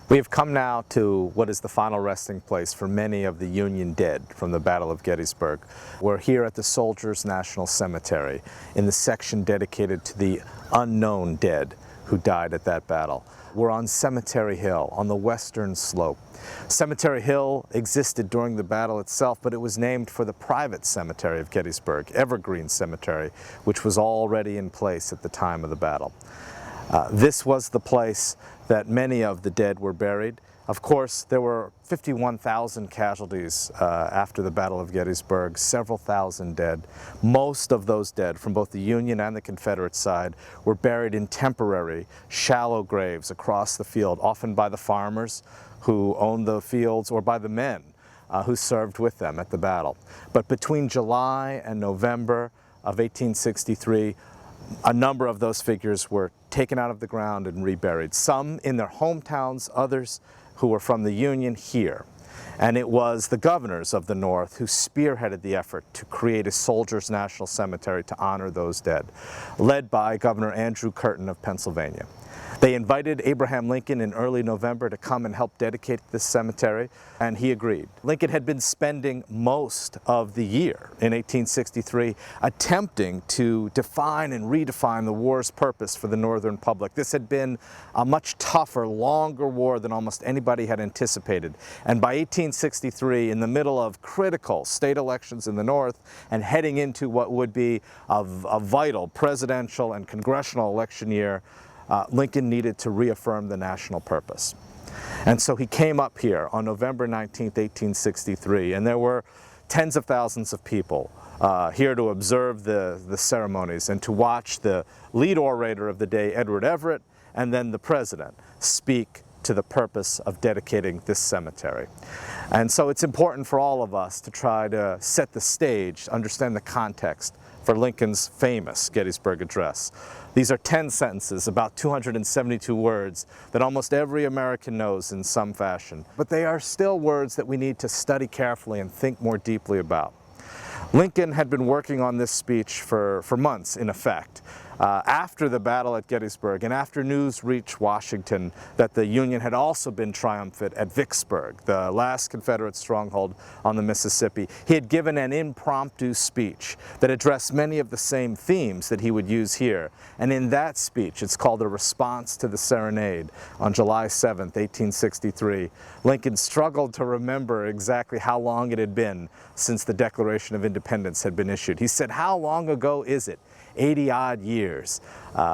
We have come now to what is the final resting place for many of the Union dead from the Battle of Gettysburg. We're here at the Soldiers' National Cemetery in the section dedicated to the unknown dead who died at that battle. We're on Cemetery Hill on the western slope. Cemetery Hill existed during the battle itself, but it was named for the private cemetery of Gettysburg, Evergreen Cemetery, which was already in place at the time of the battle. This was the place that many of the dead were buried. Of course, there were 51,000 casualties after the Battle of Gettysburg, several thousand dead. Most of those dead from both the Union and the Confederate side were buried in temporary, shallow graves across the field, often by the farmers who owned the fields or by the men who served with them at the battle. But between July and November of 1863, a number of those figures were taken out of the ground and reburied, some in their hometowns, others who were from the Union here. And it was the governors of the North who spearheaded the effort to create a Soldiers' National Cemetery to honor those dead, led by Governor Andrew Curtin of Pennsylvania. They invited Abraham Lincoln in early November to come and help dedicate this cemetery, and he agreed. Lincoln had been spending most of the year in 1863 attempting to define and redefine the war's purpose for the Northern public. This had been a much tougher, longer war than almost anybody had anticipated. And by 1863, in the middle of critical state elections in the North and heading into what would be a vital presidential and congressional election year, Lincoln needed to reaffirm the national purpose. And so he came up here on November 19th, 1863, and there were tens of thousands of people here to observe the ceremonies and to watch the lead orator of the day, Edward Everett, and then the president speak to the purpose of dedicating this cemetery. And so it's important for all of us to try to set the stage, understand the context for Lincoln's famous Gettysburg Address. These are 10 sentences, about 272 words that almost every American knows in some fashion. But they are still words that we need to study carefully and think more deeply about. Lincoln had been working on this speech for months, in effect. After the battle at Gettysburg and after news reached Washington that the Union had also been triumphant at Vicksburg, the last Confederate stronghold on the Mississippi, he had given an impromptu speech that addressed many of the same themes that he would use here. And in that speech, it's called A Response to the Serenade, on July 7th, 1863, Lincoln struggled to remember exactly how long it had been since the Declaration of Independence had been issued. He said, "How long ago is it? 80-odd years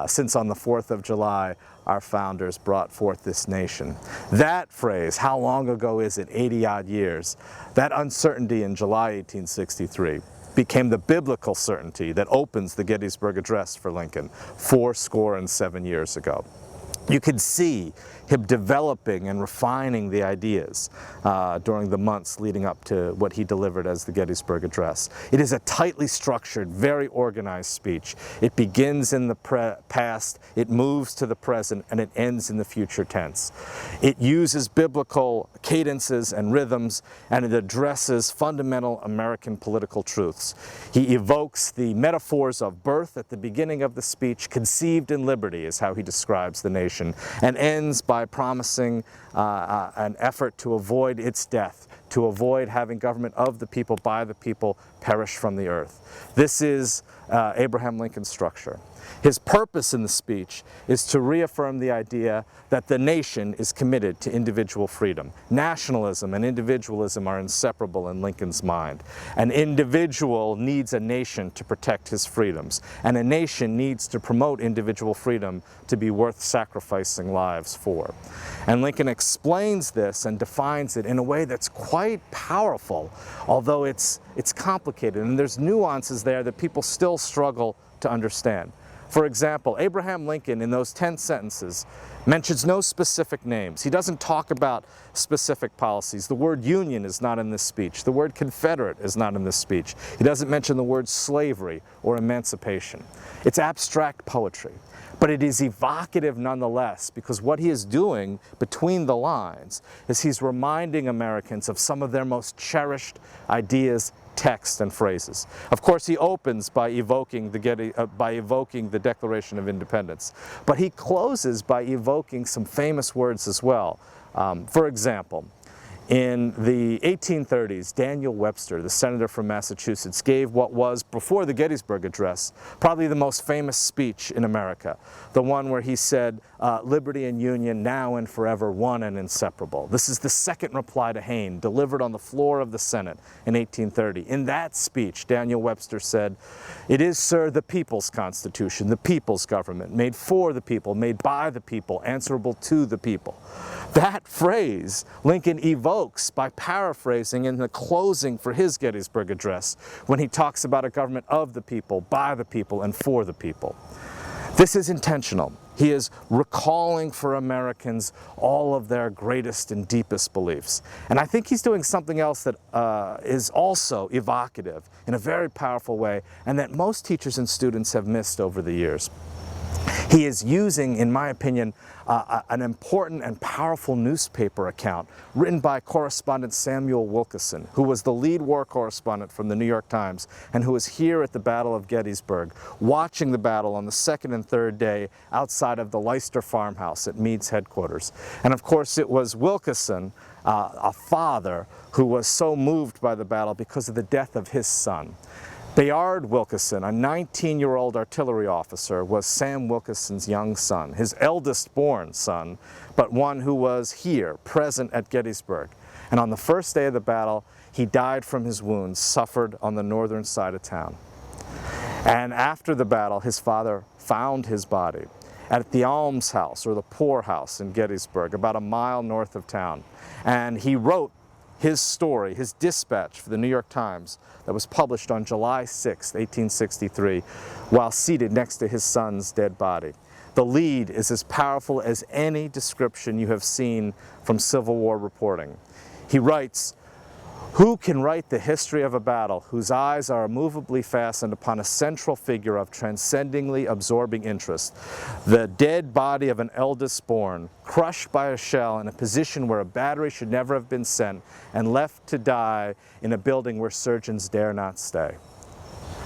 since on the 4th of July our founders brought forth this nation." That phrase, "how long ago is it, 80-odd years," that uncertainty in July 1863 became the biblical certainty that opens the Gettysburg Address for Lincoln 77 years ago. You could see him developing and refining the ideas during the months leading up to what he delivered as the Gettysburg Address. It is a tightly structured, very organized speech. It begins in the past, it moves to the present, and it ends in the future tense. It uses biblical cadences and rhythms, and it addresses fundamental American political truths. He evokes the metaphors of birth at the beginning of the speech. Conceived in liberty is how he describes the nation, and ends by promising an effort to avoid its death, to avoid having government of the people, by the people, perish from the earth. This is Abraham Lincoln's structure. His purpose in the speech is to reaffirm the idea that the nation is committed to individual freedom. Nationalism and individualism are inseparable in Lincoln's mind. An individual needs a nation to protect his freedoms, and a nation needs to promote individual freedom to be worth sacrificing lives for. And Lincoln explains this and defines it in a way that's quite powerful, although it's complicated, and there's nuances there that people still struggle to understand. For example, Abraham Lincoln, in those 10 sentences, mentions no specific names. He doesn't talk about specific policies. The word Union is not in this speech. The word Confederate is not in this speech. He doesn't mention the word slavery or emancipation. It's abstract poetry, but it is evocative nonetheless, because what he is doing between the lines is he's reminding Americans of some of their most cherished ideas, texts, and phrases. Of course, he opens by evoking the Declaration of Independence, but he closes by evoking evoking some famous words as well. For example, in the 1830s, Daniel Webster, the senator from Massachusetts, gave what was, before the Gettysburg Address, probably the most famous speech in America. The one where he said, liberty and union, now and forever, one and inseparable. This is the second reply to Hayne, delivered on the floor of the Senate in 1830. In that speech, Daniel Webster said, "It is, sir, the people's Constitution, the people's government, made for the people, made by the people, answerable to the people." That phrase Lincoln evokes by paraphrasing in the closing for his Gettysburg Address when he talks about a government of the people, by the people, and for the people. This is intentional. He is recalling for Americans all of their greatest and deepest beliefs. And I think he's doing something else that is also evocative in a very powerful way, and that most teachers and students have missed over the years. He is using, in my opinion, an important and powerful newspaper account written by correspondent Samuel Wilkeson, who was the lead war correspondent from the New York Times and who was here at the Battle of Gettysburg, watching the battle on the second and third day outside of the Leicester farmhouse at Meade's headquarters. And of course it was Wilkeson, a father, who was so moved by the battle because of the death of his son. Bayard Wilkeson, a 19-year-old artillery officer, was Sam Wilkeson's young son, his eldest born son, but one who was here, present at Gettysburg. And on the first day of the battle, he died from his wounds suffered on the northern side of town. And after the battle, his father found his body at the almshouse, or the poorhouse in Gettysburg, about a mile north of town. And he wrote his story, his dispatch for the New York Times that was published on July 6, 1863, while seated next to his son's dead body. The lead is as powerful as any description you have seen from Civil War reporting. He writes, "Who can write the history of a battle whose eyes are immovably fastened upon a central figure of transcendingly absorbing interest, the dead body of an eldest born, crushed by a shell in a position where a battery should never have been sent, and left to die in a building where surgeons dare not stay?"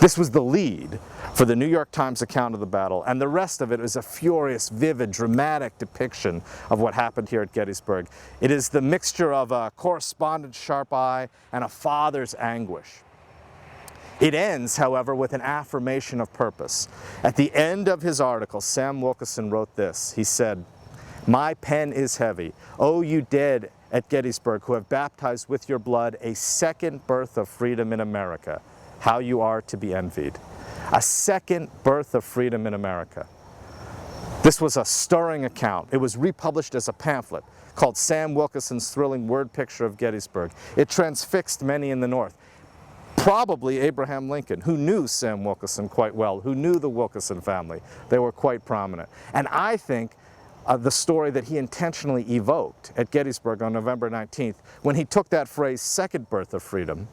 This was the lead for the New York Times account of the battle, and the rest of it is a furious, vivid, dramatic depiction of what happened here at Gettysburg. It is the mixture of a correspondent's sharp eye and a father's anguish. It ends, however, with an affirmation of purpose. At the end of his article, Sam Wilkeson wrote this. He said, "My pen is heavy. Oh, you dead at Gettysburg who have baptized with your blood a second birth of freedom in America. How you are to be envied." A second birth of freedom in America. This was a stirring account. It was republished as a pamphlet called Sam Wilkeson's Thrilling Word Picture of Gettysburg. It transfixed many in the North. Probably Abraham Lincoln, who knew Sam Wilkeson quite well, who knew the Wilkeson family. They were quite prominent. And I think the story that he intentionally evoked at Gettysburg on November 19th, when he took that phrase, second birth of freedom,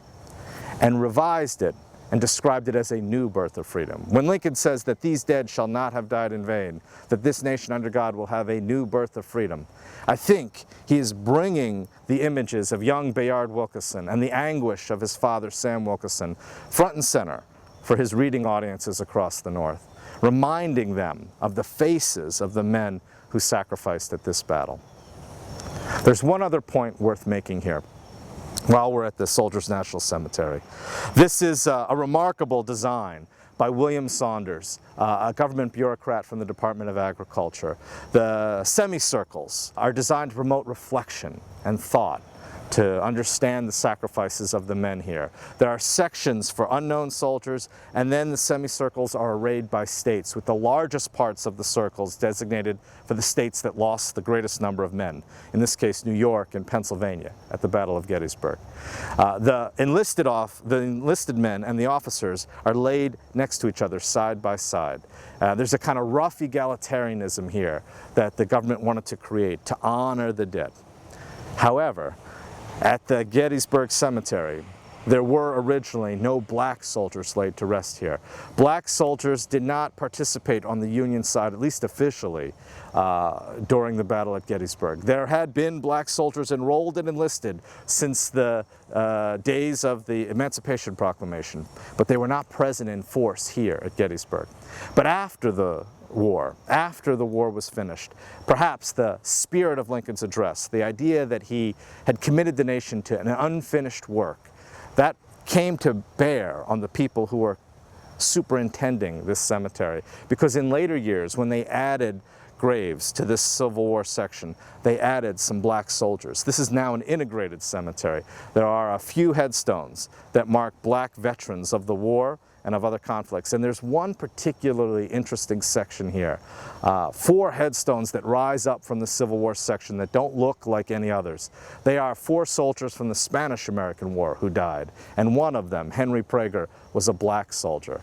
and revised it and described it as a new birth of freedom. When Lincoln says that these dead shall not have died in vain, that this nation under God will have a new birth of freedom, I think he is bringing the images of young Bayard Wilkeson and the anguish of his father, Sam Wilkeson, front and center for his reading audiences across the North, reminding them of the faces of the men who sacrificed at this battle. There's one other point worth making here while we're at the Soldiers National Cemetery. This is a remarkable design by William Saunders, a government bureaucrat from the Department of Agriculture. The semicircles are designed to promote reflection and thought, to understand the sacrifices of the men here. There are sections for unknown soldiers, and then the semicircles are arrayed by states, with the largest parts of the circles designated for the states that lost the greatest number of men, in this case New York and Pennsylvania at the Battle of Gettysburg. The enlisted men and the officers are laid next to each other, side by side. There's a kind of rough egalitarianism here that the government wanted to create to honor the dead. However, at the Gettysburg Cemetery, there were originally no black soldiers laid to rest here. Black soldiers did not participate on the Union side, at least officially, during the battle at Gettysburg. There had been black soldiers enrolled and enlisted since the days of the Emancipation Proclamation, but they were not present in force here at Gettysburg. But after the war, after the war was finished, perhaps the spirit of Lincoln's address, the idea that he had committed the nation to an unfinished work, that came to bear on the people who were superintending this cemetery. Because in later years, when they added graves to this Civil War section, they added some black soldiers. This is now an integrated cemetery. There are a few headstones that mark black veterans of the war and of other conflicts. And there's one particularly interesting section here. 4 headstones that rise up from the Civil War section that don't look like any others. They are 4 soldiers from the Spanish-American War who died. And one of them, Henry Prager, was a black soldier.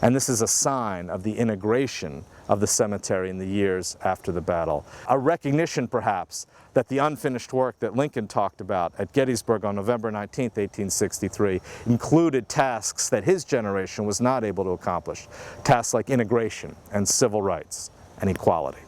And this is a sign of the integration of the cemetery in the years after the battle. A recognition, perhaps, that the unfinished work that Lincoln talked about at Gettysburg on November 19, 1863, included tasks that his generation was not able to accomplish, tasks like integration and civil rights and equality.